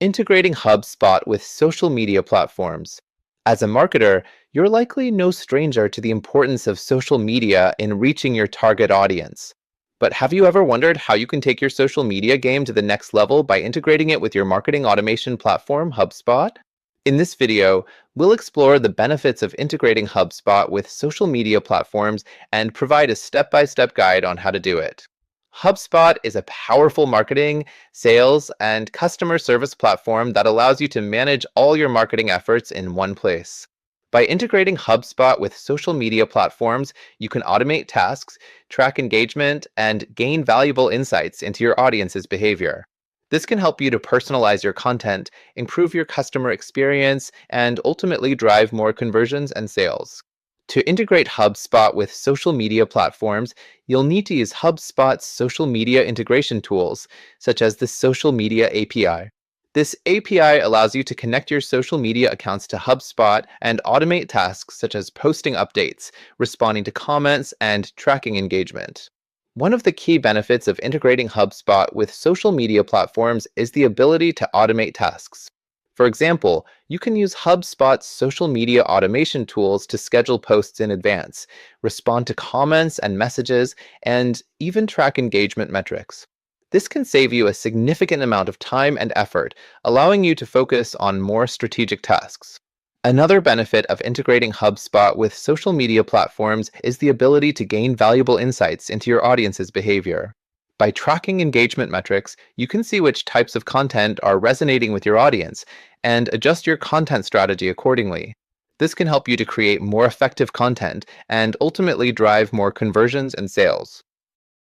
Integrating HubSpot with social media platforms. As a marketer, you're likely no stranger to the importance of social media in reaching your target audience. But have you ever wondered how you can take your social media game to the next level by integrating it with your marketing automation platform, HubSpot? In this video, we'll explore the benefits of integrating HubSpot with social media platforms and provide a step-by-step guide on how to do it. HubSpot is a powerful marketing, sales, and customer service platform that allows you to manage all your marketing efforts in one place. By integrating HubSpot with social media platforms, you can automate tasks, track engagement, and gain valuable insights into your audience's behavior. This can help you to personalize your content, improve your customer experience, and ultimately drive more conversions and sales. To integrate HubSpot with social media platforms, you'll need to use HubSpot's social media integration tools, such as the Social Media API. This API allows you to connect your social media accounts to HubSpot and automate tasks such as posting updates, responding to comments, and tracking engagement. One of the key benefits of integrating HubSpot with social media platforms is the ability to automate tasks. For example, you can use HubSpot's social media automation tools to schedule posts in advance, respond to comments and messages, and even track engagement metrics. This can save you a significant amount of time and effort, allowing you to focus on more strategic tasks. Another benefit of integrating HubSpot with social media platforms is the ability to gain valuable insights into your audience's behavior. By tracking engagement metrics, you can see which types of content are resonating with your audience and adjust your content strategy accordingly. This can help you to create more effective content and ultimately drive more conversions and sales.